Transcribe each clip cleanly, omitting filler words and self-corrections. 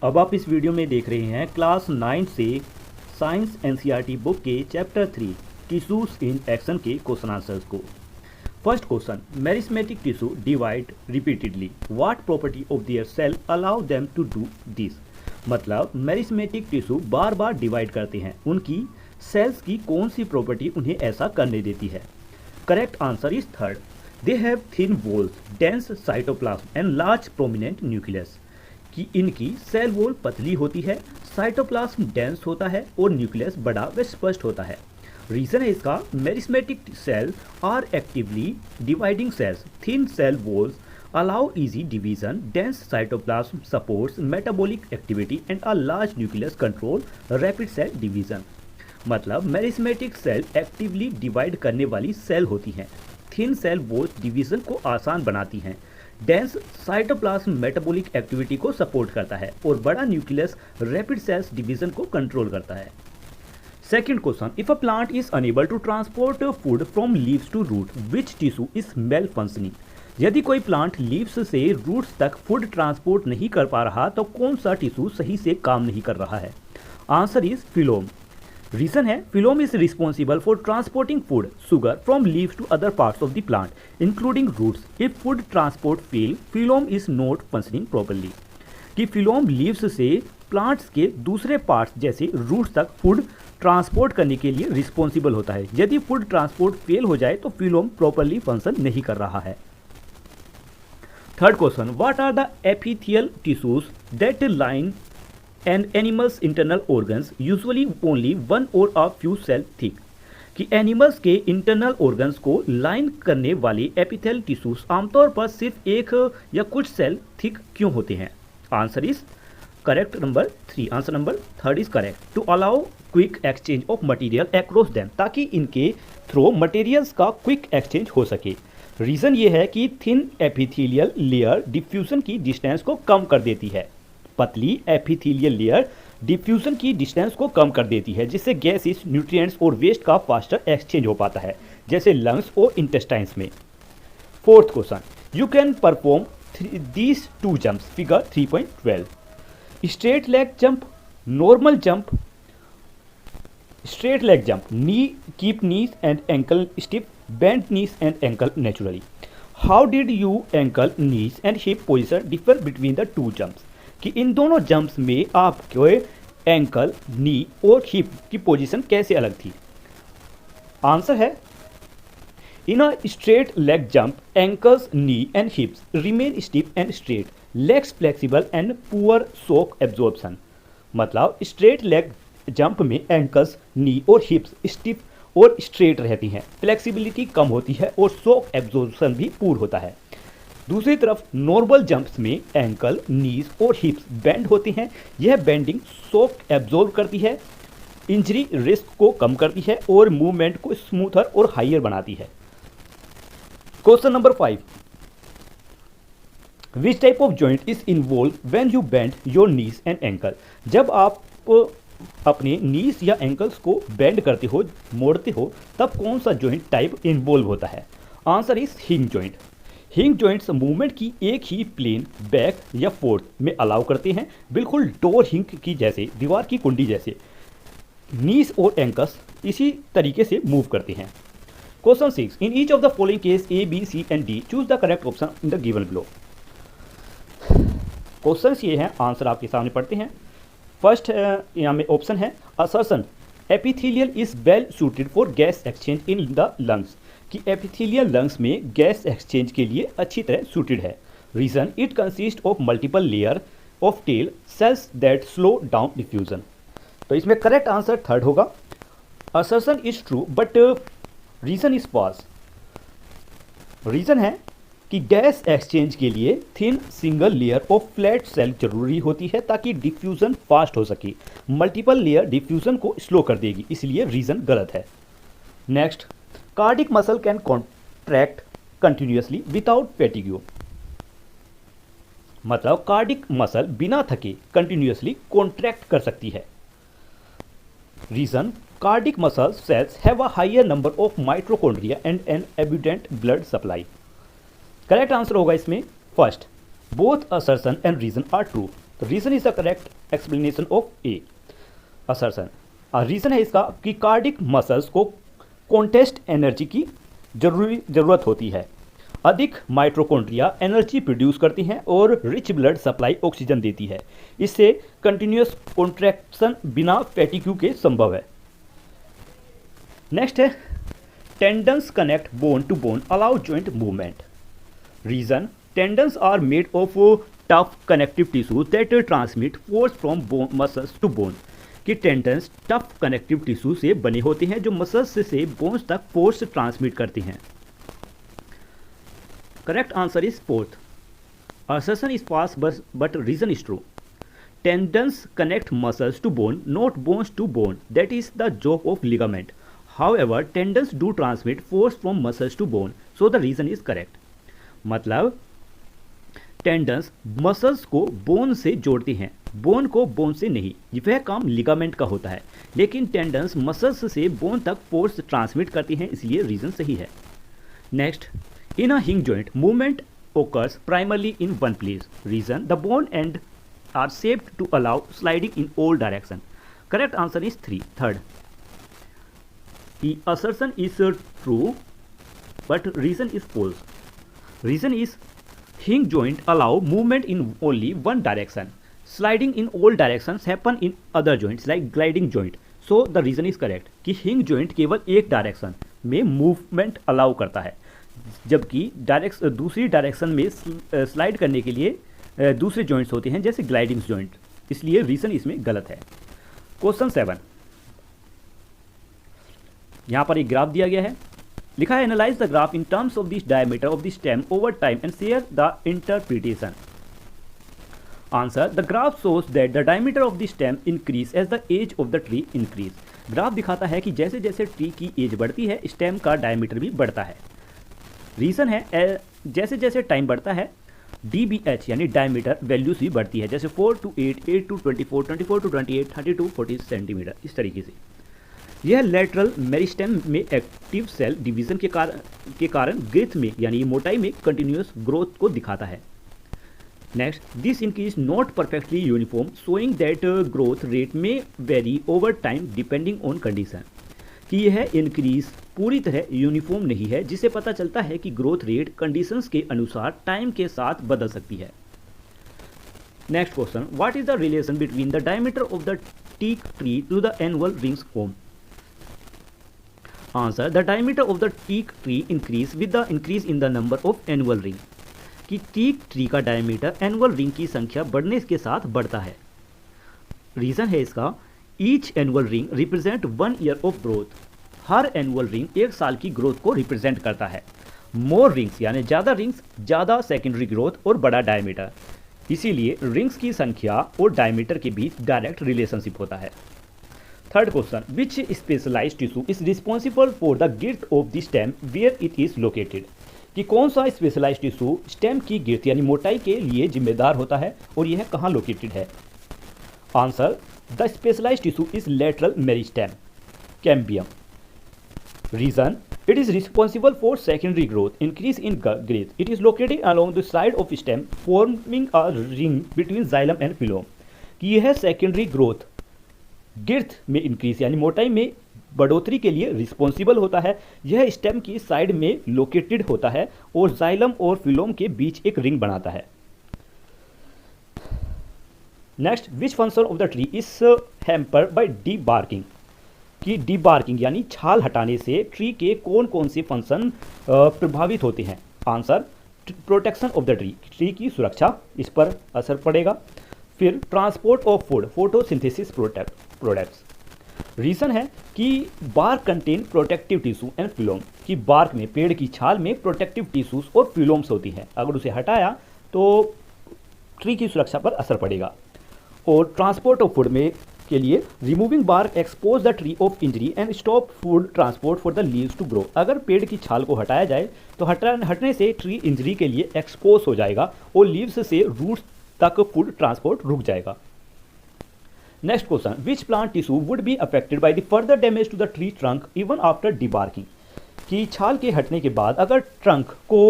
अब आप इस वीडियो में देख रहे हैं क्लास 9 से साइंस एनसीईआरटी बुक के चैप्टर 3 टिश्यूज इन एक्शन के क्वेश्चन आंसर्स को। First question, meristematic tissue divide repeatedly, what property of their cell allow them to do this. मतलब मेरिस्मेटिक टिश्यू बार बार डिवाइड करते हैं, उनकी सेल्स की कौन सी प्रॉपर्टी उन्हें ऐसा करने देती है। Correct answer is third, they have thin walls, dense cytoplasm and large prominent nucleus. कि इनकी सेल वॉल पतली होती है, साइटोप्लाज्म डेंस होता है और न्यूक्लियस बड़ा व स्पष्ट होता है। रीजन है इसका, meristematic cell are actively dividing cells, thin cell walls allow easy division, dense cytoplasm supports metabolic activity and a large nucleus control rapid cell division। मतलब मेरिस्मेटिक सेल एक्टिवली डिवाइड करने वाली सेल होती हैं, thin cell walls division को आसान बनाती हैं, dense cytoplasm metabolic activity को सपोर्ट करता है और बड़ा न्यूक्लियस रैपिड सेल्स डिवीजन को कंट्रोल करता है। Second question, if a plant is unable to transport food from leaves to root, which tissue is malfunctioning. यदि कोई प्लांट लीव्स से रूट्स तक फूड ट्रांसपोर्ट नहीं कर पा रहा तो कौन सा टिश्यू सही से काम नहीं कर रहा है। Answer is phloem. रीजन है, phloem is responsible for transporting food sugar from leaves to other parts of the plant including roots. If food transport fail, phloem is not functioning properly. कि phloem leaves से plants के दूसरे parts जैसे roots तक food transport करने के लिए responsible होता है। यदि फूड ट्रांसपोर्ट फेल हो जाए तो फिलोम प्रॉपर्ली फंक्शन नहीं कर रहा है। Third question, what are the epithelial tissues that line an animals internal organs, usually only one or a few cell thick. कि एनिमल्स के इंटरनल ऑर्गन्स को लाइन करने वाले एपिथेलियल टिश्यूज आमतौर पर सिर्फ एक या कुछ सेल थिक क्यों होते हैं। Answer is correct number 3, answer number third is correct, to allow quick exchange of material across them, ताकि इनके थ्रू मटेरियल्स का क्विक एक्सचेंज हो सके। रीजन ये है कि थिन एपिथेलियल लेयर डिफ्यूजन की डिस्टेंस को कम कर देती है, पतली एपिथेलियल लेयर डिफ्यूजन की डिस्टेंस को कम कर देती है, जिससे गैसेस, न्यूट्रिएंट्स और वेस्ट का फास्टर एक्सचेंज हो पाता है, जैसे लंग्स और इंटेस्टाइन्स में। Fourth question, you can perform these two jumps, figure 3.12। Straight leg jump, normal jump, straight leg jump, knee keep knees and ankle stiff, bend knees and ankle naturally. How did you ankle, knees and hip position differ between the two jumps? कि इन दोनों jumps में आपके ankle, नी और hip की position कैसे अलग थी। Answer है, in a straight leg jump ankles, knee and hips remain stiff and straight, legs flexible and poor shock absorption. मतलब स्ट्रेट लेग जंप में एंकल्स, नी और हिप्स स्टिफ और स्ट्रेट रहती हैं, फ्लेक्सिबिलिटी कम होती है और शॉक एब्जॉर्प्शन भी पूर होता है। दूसरी तरफ नॉर्मल जंप्स में एंकल, नीज और हिप्स बेंड होती हैं, यह बेंडिंग शॉक एब्जॉर्ब करती है, इंजरी रिस्क को कम करती है और मूवमेंट को स्मूथर और हाइयर बनाती है। Question number 5, which type of joint is involve when you bend your knees and ankle. जब आप अपने नीज या एंकल्स को बेंड करते हो, मोड़ते हो, तब कौन सा जॉइंट टाइप इन्वॉल्व होता है। Answer is hinge joint. Hinge joints movement की एक ही प्लेन बैक या फोर्थ में अलाउ करते हैं, बिल्कुल डोर हिंग की जैसे, दीवार की कुंडी जैसे। नीज और एंकल्स इसी तरीके से मूव करते हैं। Question 6, in each of the following case A, B, C and D, choose the correct option in the given below. Question ये हैं, आंसर आपके सामने पढ़ते हैं। फर्स्ट यहाँ में ऑप्शन है assertion, epithelial is well suited for gas exchange in the lungs. कि एपिथेलियल लंग्स में गैस एक्सचेंज के लिए अच्छी तरह सूटेड है। Reason, it consist of multiple layer of tall cells that slow down diffusion. तो इसमें करेक्ट आंसर थर्ड होगा, assertion is true but reason is false. Reason है कि गैस एक्सचेंज के लिए thin single layer of flat cell जरूरी होती है ताकि डिफ्यूजन फास्ट हो सके, मल्टीपल लेयर डिफ्यूजन को स्लो कर देगी, इसलिए रीजन गलत है। Next, cardiac muscle can contract continuously without fatigue. मतलब कार्डिक मसल बिना थके कंटिन्यूअसली कॉन्ट्रैक्ट कर सकती है। Reason, cardiac muscle cells have a higher number of mitochondria and an abundant blood supply. Correct answer होगा इसमें first, both assertion and reason are true. Reason is the correct explanation of A assertion. Reason है इसका कि cardiac muscles को contest energy की ज़रूरत होती है। अधिक माइटोकॉन्ड्रिया एनर्जी प्रोड्यूस करती हैं और रिच ब्लड सप्लाई ऑक्सीजन देती है। इससे कंटिन्यूस कॉन्ट्रैक्शन बिना फैटिग्यू के संभव है। नेक्स्ट है tendons connect bone to bone allow joint movement. Reason tendons are made of tough connective tissue that transmit force from muscles to bone. कि tendons tough connective tissue से बने होते हैं जो मसल्स से बोन्स तक फोर्स ट्रांसमिट करते हैं। Correct answer is fourth. Assertion is false but reason is true. Tendons connect muscles to bone, not bones to bone. That is the job of ligament. However, tendons do transmit force from muscles to bone, so the reason is correct. मतलब tendons muscles को bone से जोड़ती हैं, bone को bone से नहीं। वह काम लिगामेंट का होता है, लेकिन टेंडन्स मसल्स से बोन तक फोर्स ट्रांसमिट करती हैं, इसलिए रीजन सही है। नेक्स्ट, इन अ हिंग joint movement occurs primarily in one place. Reason the bone end are shaped to allow sliding in all direction. Correct answer is 3. Third, the assertion is true but reason is false. Reason is hinge joint allow movement in only one direction. Sliding in all directions happen in other joints like gliding joint. So the reason is correct कि hinge joint केवल एक direction में movement allow करता है, जबकि दूसरी direction में slide करने के लिए दूसरे जॉइंट्स होते हैं जैसे ग्लाइडिंग जॉइंट, इसलिए रीजन इसमें गलत है। क्वेश्चन 7, यहाँ पर एक ग्राफ दिया गया है, लिखा है analyse the graph in terms of this diameter of the stem over time and share the interpretation. Answer the graph shows that the diameter of the stem increase as the age of the tree increase. Graph दिखाता है कि जैसे जैसे tree की as बढ़ती है stem का diameter भी बढ़ता है। रीज़न है जैसे जैसे टाइम बढ़ता है DBH यानी डायमीटर वैल्यूज भी बढ़ती है, जैसे 4 to 8, 8 to 24, 24 to 28, 30 to 40 centimetre, इस तरीके से। यह लेटरल मेरिस्टेम में एक्टिव सेल डिवीजन के कारण ग्रोथ में यानी मोटाई में कंटिन्यूस ग्रोथ को दिखाता है। Next, this increase not perfectly uniform showing that growth rate may vary over time depending on condition. कि यह इंक्रीज पूरी तरह यूनिफॉर्म नहीं है, जिससे पता चलता है कि ग्रोथ रेट कंडीशंस के अनुसार टाइम के साथ बदल सकती है। Next question, what is the relation between the diameter of the teak tree to the annual rings form. Answer the diameter of the teak tree increase with the increase in the number of annual ring. कि teak tree का diameter annual ring की संख्या बढ़ने के साथ बढ़ता है। Reason है इसका each annual ring represent 1 year of growth. Her annual ring 1 साल की ग्रोथ को रिप्रेजेंट करता है। मोर रिंग्स यानी ज़्यादा रिंग्स ज़्यादा सेकेंडरी ग्रोथ और बड़ा डायमीटर, इसीलिए रिंग्स की संख्या और डायमीटर के बीच डायरेक्ट रिलेशनशिप होता है। Third question, which specialized tissue is responsible for the girth of the stem where it is located. कि कौन सा स्पेशलाइज्ड टिश्यू स्टेम की गिर्थ यानी मोटाई के लिए जिम्मेदार होता है और यह कहाँ लोकेटेड है। Answer the specialised tissue is lateral meristem cambium. Reason, it is responsible for secondary growth, increase in growth. It is located along the side of stem, forming a ring between xylem and phloem. कि यह secondary growth गिर्थ में increase यानी मोटाई में बढ़ोतरी के लिए responsible होता है। यह स्टेम की साइड में लोकेटेड होता है और जाइलम और फिलोम के बीच एक रिंग बनाता है। Next, which function of the tree is hampered by debarking. कि डी बार्किंग यानी छाल हटाने से ट्री के कौन कौन से फंक्शन प्रभावित होते हैं। Answer protection of the tree, tree की सुरक्षा इस पर असर पड़ेगा। फिर transport of food, photosynthesis products. Reason है कि bark contain protective tissue and phloem. कि बार्क में पेड़ की छाल में प्रोटेक्टिव टिश्यूज और फिलोम्स होती हैं, अगर उसे हटाया तो ट्री की सुरक्षा पर असर पड़ेगा। और ट्रांसपोर्ट ऑफ फूड में के लिए removing bark expose the tree of injury and stop food transport for the leaves to grow. अगर पेड़ की छाल को हटाया जाए तो हटने से ट्री इंजरी के लिए एक्सपोज हो जाएगा और लीव्स से रूट्स तक फूड ट्रांसपोर्ट रुक जाएगा। Next question, which plant tissue would be affected by the further damage to the tree trunk even after debarking. कि छाल के हटने के बाद अगर ट्रंक को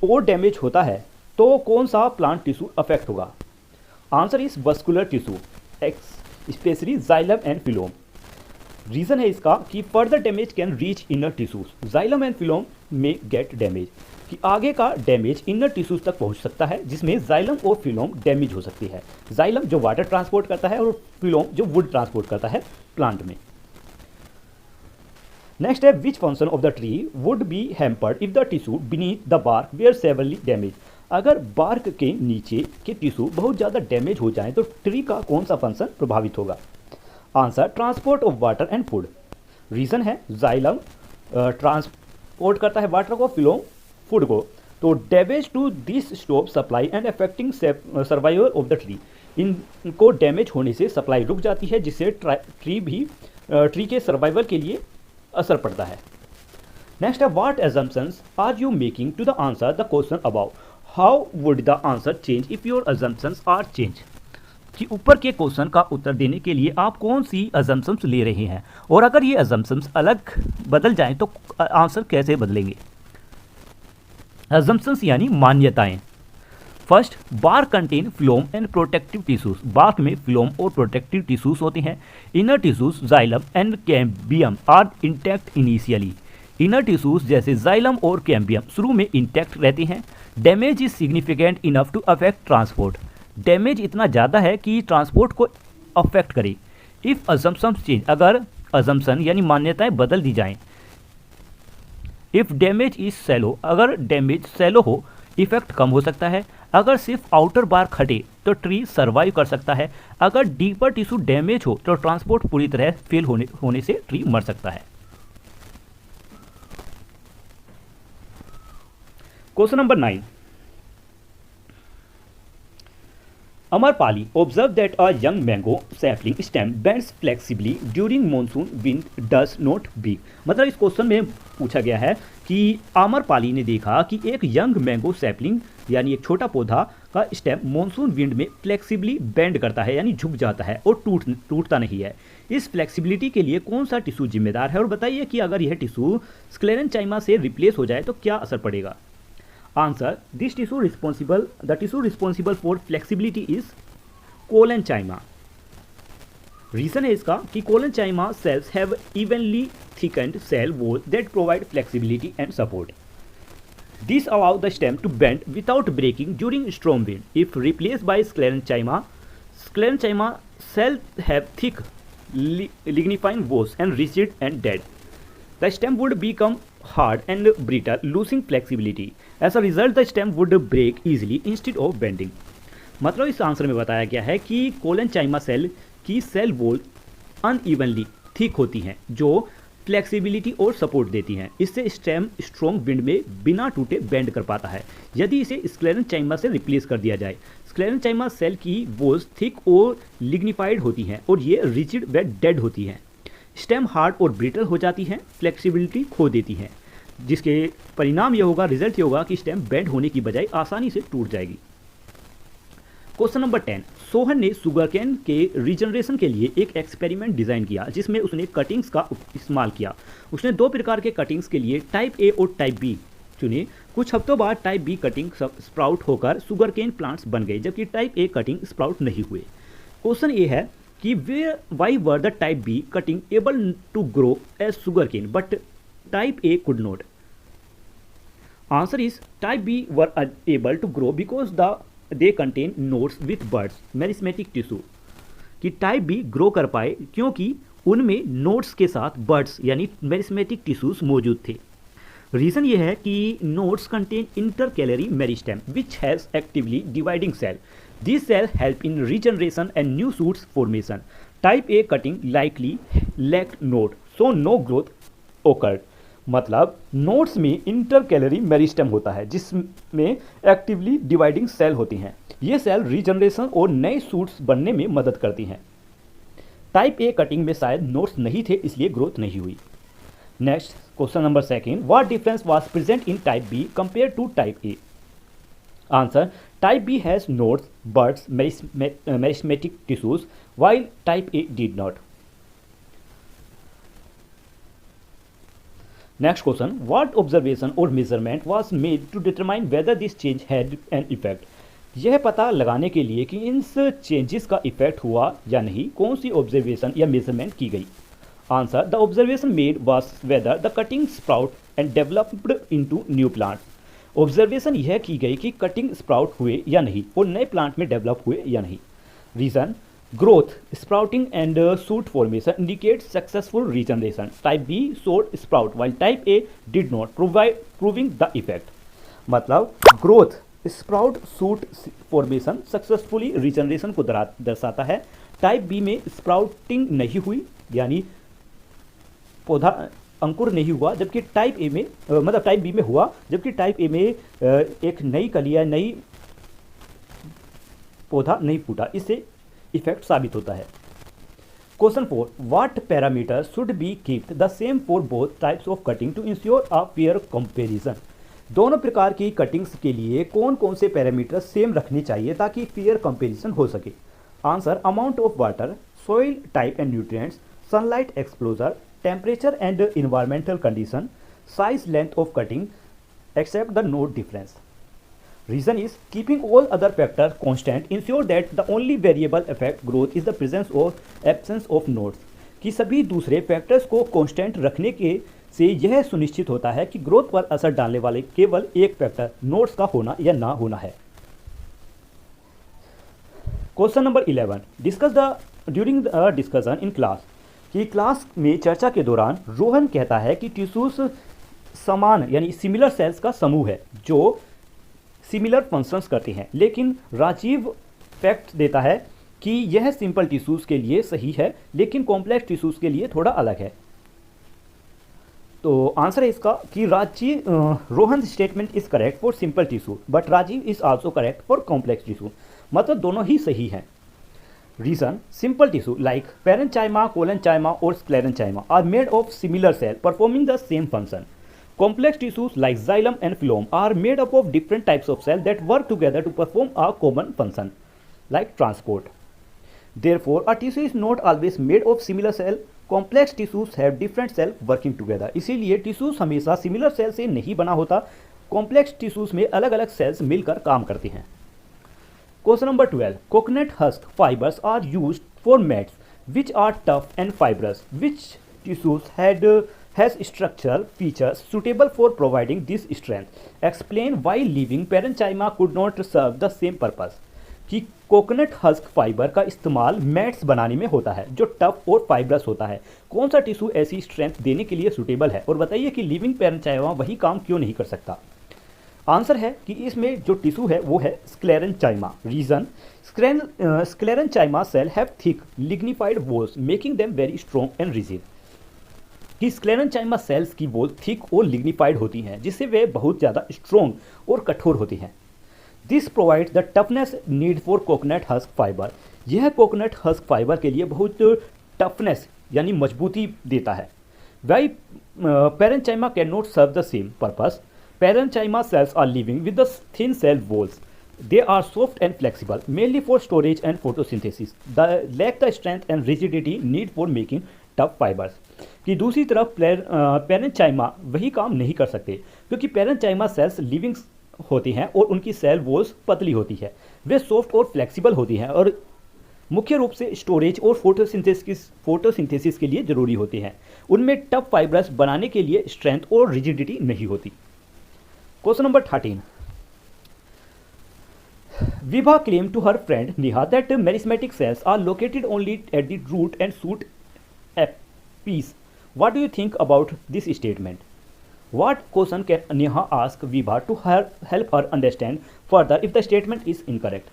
और डैमेज होता है तो कौन सा प्लांट टिश्यू अफेक्ट होगा। Answer is vascular tissue especially xylem and phloem. Reason है इसका कि further damage can reach inner tissues, xylem and phloem may get damage, कि आगे का डैमेज इनर टिश्यूज तक पहुंच सकता है जिसमें जाइलम और फिलोम डैमेज हो सकती है। जाइलम जो वाटर ट्रांसपोर्ट करता है और फिलोम जो वुड ट्रांसपोर्ट करता है प्लांट में। नेक्स्ट है which function of the tree would be hampered if the tissue beneath the bark were severely damage. अगर बार्क के नीचे के टिश्यू बहुत ज़्यादा डैमेज हो जाए तो ट्री का कौन सा फंक्शन प्रभावित होगा? Answer transport of water and food. Reason है जाइलम ट्रांसपोर्ट करता है वाटर को, फिलोम फूड को। तो damage to this stop supply and affecting survival of the tree. इनको डैमेज होने से सप्लाई रुक जाती है जिससे ट्री के सर्वाइवल के लिए असर पड़ता है। नेक्स्ट है what assumptions are you making to the answer the question about, how would the answer change if your assumptions are change. कि ऊपर के क्वेश्चन का उत्तर देने के लिए आप कौन सी assumptions ले रहे हैं और अगर ये assumptions अलग बदल जाएं तो आंसर कैसे बदलेंगे। assumptions यानी मान्यताएं। First, bark contain phloem and protective tissues. Bark में फ्लोम और प्रोटेक्टिव टिश्यूज होते हैं। Inner tissues xylem and cambium are intact initially. Inner tissues जैसे जाइलम और कैम्बियम शुरू में इंटैक्ट रहते हैं। Damage is significant enough to affect transport. Damage इतना ज़्यादा है कि ट्रांसपोर्ट को अफेक्ट करे। इफ़ अजम्पशंस चेंज, अगर अजम्पशन यानी मान्यताएं बदल दी जाएं। इफ़ डैमेज इज सेलो, अगर डैमेज सेलो हो इफेक्ट कम हो सकता है। अगर सिर्फ आउटर बार्क हटे तो ट्री सर्वाइव कर सकता है। अगर डीपर टिश्यू डैमेज हो तो ट्रांसपोर्ट पूरी तरह फेल होने से ट्री मर सकता है। Question number 9, Amarpali observed that a young mango sapling stem bends flexibly during monsoon wind does not big। मतलब इस क्वेश्चन में पूछा गया है कि आमरपाली ने देखा कि एक यंग मैंगो सैपलिंग यानी एक छोटा पौधा का स्टेम मॉनसून विंड में फ्लेक्सिबली बेंड करता है यानी झुक जाता है और टूटता नहीं है। इस फ्लेक्सिबिलिटी के लिए कौन सा टिश्यू जिम्मेदार है और बताइए कि अगर यह टिश्यू स्क्लेरेंचाइमा से रिप्लेस हो जाए तो क्या असर पड़ेगा। Answer, this tissue responsible the tissue responsible for flexibility is collenchyma. Reason है इसका कि collenchyma cells have evenly thickened cell wall that provide flexibility and support. This allow the stem to bend without breaking during strong wind. If replaced by sclerenchyma cell have thick lignifying walls and rigid and dead. The stem would become hard and brittle, losing flexibility. As a result, the stem would break easily instead of bending. मतलब इस answer में बताया गया है कि कोलेंचाइमा cell की cell wall unevenly thick होती हैं जो फ्लेक्सिबिलिटी और सपोर्ट देती हैं। इससे स्टेम स्ट्रॉन्ग विंड में बिना टूटे बेंड कर पाता है। यदि इसे स्क्लेरेंचाइमा से रिप्लेस कर दिया जाए, स्क्लेरेंचाइमा सेल की वॉल्स थिक और लिग्निफाइड होती हैं और ये रिजिड व डेड होती हैं। स्टेम हार्ड और ब्रिटल हो जाती हैं, फ्लेक्सिबिलिटी खो देती हैं, जिसके परिणाम ये होगा, रिजल्ट ये होगा कि स्टेम बेंड होने की बजाय आसानी से टूट जाएगी। क्वेश्चन नंबर 10, सोहन ने सुगरकेन के रीजनरेशन के लिए एक एक्सपेरिमेंट डिज़ाइन किया जिसमें उसने कटिंग्स का इस्तेमाल किया। उसने दो प्रकार के कटिंग्स के लिए टाइप ए और टाइप बी चुने। कुछ हफ्तों बाद टाइप बी कटिंग स्प्राउट होकर सुगरकेन प्लांट्स बन गए जबकि टाइप ए कटिंग स्प्राउट नहीं हुए। क्वेश्चन ये है कि why were the type B cutting able to grow as sugarcane but type A could not. Answer is type B were able to grow because they contain nodes with buds meristematic tissue. कि type B grow कर पाए क्योंकि उनमें nodes के साथ birds यानी meristematic tissues मौजूद थे। रीजन ये है कि nodes contain intercalary meristem which has actively dividing cell. This cell help in regeneration and new shoots formation. Type A cutting likely lacked node so no growth occurred. मतलब nodes में intercalary meristem होता है जिसमें actively dividing cell होती हैं। ये cell regeneration और नए शूट्स बनने में मदद करती हैं। टाइप ए कटिंग में शायद नोड्स नहीं थे इसलिए ग्रोथ नहीं हुई। Next question number 2, what difference was present in type B compare to type A. Answer, type B has nodes buds meristematic tissues while type A did not. Next question, what observation or measurement was made to determine whether this change had an effect? यह पता लगाने के लिए कि इन changes का effect हुआ या नहीं, कौन सी ऑब्जर्वेशन या मेजरमेंट की गई। Answer, the observation made was whether the cutting sprout and developed into new plants. Observation यह की गई कि कटिंग स्प्राउट हुए या नहीं और नए प्लांट में डेवलप हुए या नहीं। Reason, growth, sprouting and shoot formation indicate successful regeneration. Type B showed sprout while type A did not, proving the effect. मतलब growth, sprout, shoot formation successfully regeneration को दर्शाता है। टाइप बी में sprouting नहीं हुई यानी पौधा अंकुर नहीं हुआ, जबकि टाइप ए में मतलब टाइप बी में हुआ, जबकि टाइप ए में एक नई कली या नई पौधा नहीं फूटा। इससे इफेक्ट साबित होता है। Question 4, what parameter should be keeped the same for both types of cutting to ensure a fair comparison. दोनों प्रकार की कटिंग्स के लिए कौन कौन से पैरामीटर सेम रखने चाहिए ताकि फेयर कंपैरिजन हो सके। Answer, amount of water, soil type and nutrients, sunlight exposure, temperature and environmental condition, size length of cutting except the node difference. Reason is keeping all other factors constant ensure that the only variable affect growth is the presence or absence of nodes। कि सभी दूसरे factors को constant रखने के से यह सुनिश्चित होता है कि ग्रोथ पर असर डालने वाले केवल एक फैक्टर नोड्स का होना या ना होना है। Question number 11, discuss the during the discussion in class. कि क्लास में चर्चा के दौरान रोहन कहता है कि टिश्यूज समान यानी सिमिलर सेल्स का समूह है जो सिमिलर फंक्शंस करते हैं, लेकिन राजीव फैक्ट देता है कि यह सिंपल टिश्यूज के लिए सही है लेकिन कॉम्प्लेक्स टिश्यूज के लिए थोड़ा अलग है। तो आंसर है इसका कि Rohan statement is correct for simple tissue but Rajiv is also correct for complex tissue. मतलब दोनों ही सही हैं। Reason, simple tissue like parenchyma, collenchyma और sclerenchyma are made of similar cell performing the same function. Complex tissues like xylem and phloem are made up of different types of cells that work together to perform a common function, like transport. Therefore, a tissue is not always made of similar cell. Complex tissues have different cells working together. इसीलिए tissues हमेशा similar cell से नहीं बना होता। Complex tissues में अलग अलग sales मिलकर काम करते हैं। Question number 12, coconut husk fibres are used for mats which are tough and fibrous. Which tissues has structural features suitable for providing this strength. Explain why living parenchyma could not serve the same purpose। कि coconut husk fibre का इस्तेमाल mats बनाने में होता है जो tough और fibrous होता है। कौन सा टिश्यू ऐसी स्ट्रेंथ देने के लिए सुटेबल है और बताइए कि लिविंग पैरेंचाइमा वही काम क्यों नहीं कर सकता। आंसर है कि इसमें जो टिश्यू है वो है sclerenchyma. Reason, sclerenchyma cell have thick lignified walls making them very strong and rigid. कि स्क्लेरेंचाइमा सेल्स की वॉल थिक और लिग्निफाइड होती हैं जिससे वे बहुत ज़्यादा स्ट्रॉन्ग और कठोर होती हैं। This provides the toughness need for coconut husk fibre. यह कोकोनट हस्क फाइबर के लिए बहुत टफनेस यानी मजबूती देता है। Why parenchyma can not serve the same purpose. Parenchyma cells are living with the thin cell walls. They are soft and flexible, mainly for storage and photosynthesis. They lack the strength and rigidity need for making tough fibers। कि दूसरी तरफ पैरेंचाइमा वही काम नहीं कर सकते क्योंकि पैरेंचाइमा cells living होती हैं और उनकी सेल वॉल्स पतली होती है। वे सॉफ्ट और फ्लेक्सिबल होती हैं और मुख्य रूप से स्टोरेज और फोटोसिंथेसिस के लिए ज़रूरी होती हैं। उनमें टफ फाइबर्स बनाने के लिए स्ट्रेंथ और रिजिडिटी नहीं होती। Question number 13, Vibha claimed to her friend Neha that merismatic cells are located only at the root and shoot apiece. What do you think about this statement? What question can Neha ask Vibha to help her understand further if the statement is incorrect?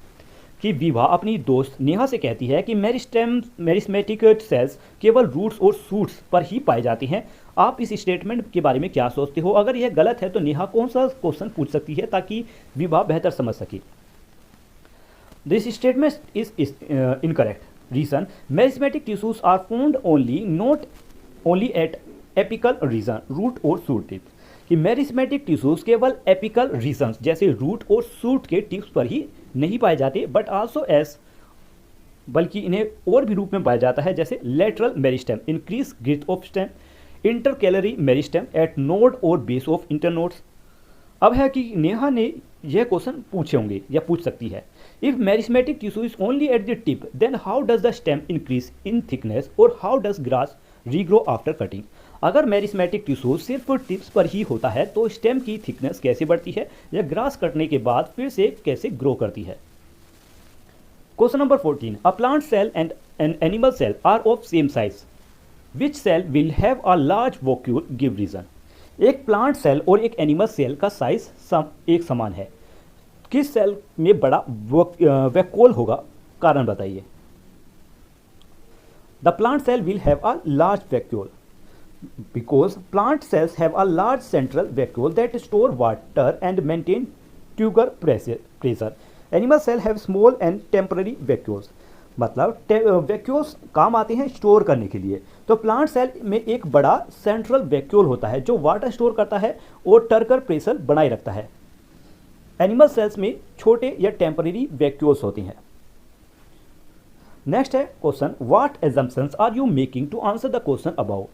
कि विभा अपनी दोस्त नेहा से कहती है कि meristematic sales केवल roots और shoots पर ही पाई जाती हैं। आप इस स्टेटमेंट के बारे में क्या सोचते हो? अगर यह गलत है तो नेहा कौन सा क्वेश्चन पूछ सकती है ताकि विभा बेहतर समझ सके। This statement is incorrect. Reason, merismatic tissues are found not only at apical region, root और shoot tip। कि मेरिस्मेटिक टिश्यूज केवल एपिकल रीजन्स जैसे रूट और शूट के टिप्स पर ही नहीं पाए जाते बट आल्सो एस, बल्कि इन्हें और भी रूप में पाया जाता है जैसे lateral meristem, increase growth of stem, intercalary meristem eight node और बेस ऑफ इंटरनोड्स, अब है कि नेहा ने यह क्वेश्चन पूछे होंगे या पूछ सकती है, if meristematic tissue is only at the tip then how does the stem increase in thickness और how does grass regrow after cutting. अगर मेरिस्मेटिक टिश्यू सिर्फ टिप्स पर ही होता है तो स्टेम की थिकनेस कैसे बढ़ती है या ग्रास कटने के बाद फिर से कैसे ग्रो करती है। Question number 14, a plant cell and an animal cell are of same size, which cell will have a large vacuole, give reason. एक प्लांट सेल और एक एनिमल सेल का साइज एक समान है, किस सेल में बड़ा वैक्यूल होगा, कारण बताइए। The plant cell will have a large vacuole because plant cells have a large central vacuole that store water and maintain tubular pressure. Animal cell have small and temporary vacuoles. मतलब vacuoles काम आते हैं store करने के लिए। तो plant cell में एक बड़ा सेंट्रल वैक्यूल होता है जो वाटर स्टोर करता है और टर्कर प्रेशर बनाए रखता है। एनिमल सेल्स में छोटे या टेम्पररी वैक्यूल्स होते हैं। नेक्स्ट है question, what assumptions are you making to answer the question about.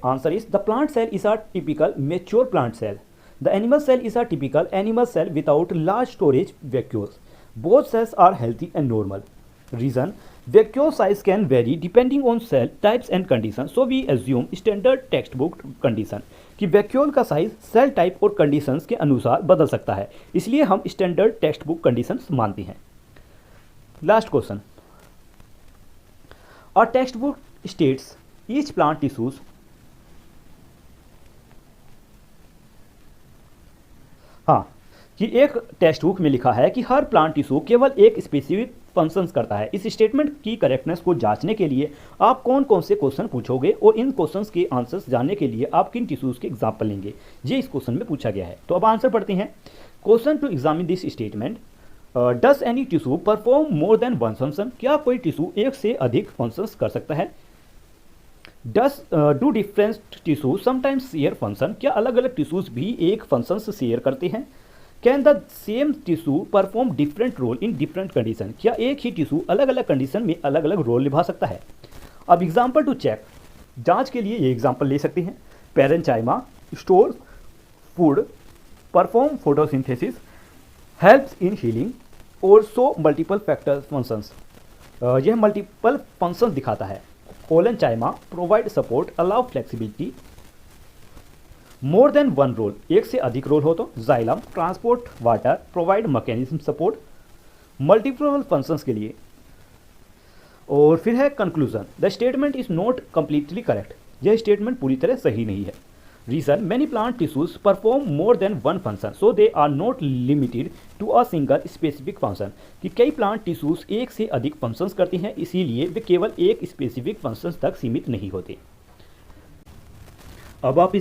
Answer is, the plant cell is a typical mature plant cell. The animal cell is a typical animal cell without large storage vacuoles. Both cells are healthy and normal. Reason, vacuole size can vary depending on cell types and conditions. So we assume standard textbook condition कि vacuole का size cell type और conditions के अनुसार बदल सकता है, इसलिए हम स्टैंडर्ड टेक्स्ट बुक कंडीशंस मानते हैं। Last question, a text book states each plant tissues. हाँ, कि एक टेक्स्ट बुक में लिखा है कि हर प्लांट टिश्यू केवल एक स्पेसिफिक फंक्शंस करता है। इस स्टेटमेंट की करेक्टनेस को जांचने के लिए आप कौन कौन से क्वेश्चन पूछोगे और इन क्वेश्चंस के आंसर्स जानने के लिए आप किन टिश्यूज के एग्जाम्पल लेंगे, ये इस क्वेश्चन में पूछा गया है। तो अब आंसर पढ़ते हैं। Question to examine this statement, does any tissue perform more than one function. क्या कोई टिश्यू एक से अधिक फंक्शंस कर सकता है। Do different tissue sometimes share function. क्या अलग अलग टिश्यूज भी एक फंक्शंस शेयर करते हैं। Can the same tissue perform different role in different condition. क्या एक ही टिश्यू अलग अलग कंडीशन में अलग अलग रोल निभा सकता है। अब एग्जाम्पल टू चेक, जांच के लिए ये एग्जाम्पल ले सकते हैं। Parenchyma store food, perform photosynthesis, helps in healing और सो मल्टीपल फैक्टर फंक्शंस। यह मल्टीपल फंक्शंस दिखाता है। Collenchyma provide support, allow flexibility, more than one role, एक से अधिक रोल हो तो। Xylem transport water, provide mechanism support multiple functions के लिए। और फिर है conclusion, the statement is not completely correct. यह स्टेटमेंट पूरी तरह सही नहीं है। Reason, many plant tissues perform more than one function so they are not limited to a single specific function. कि कई प्लांट टिश्यूज एक से अधिक फंक्शंस करती हैं, इसीलिए वे केवल एक स्पेसिफिक फंक्शन तक सीमित नहीं होते। अब आप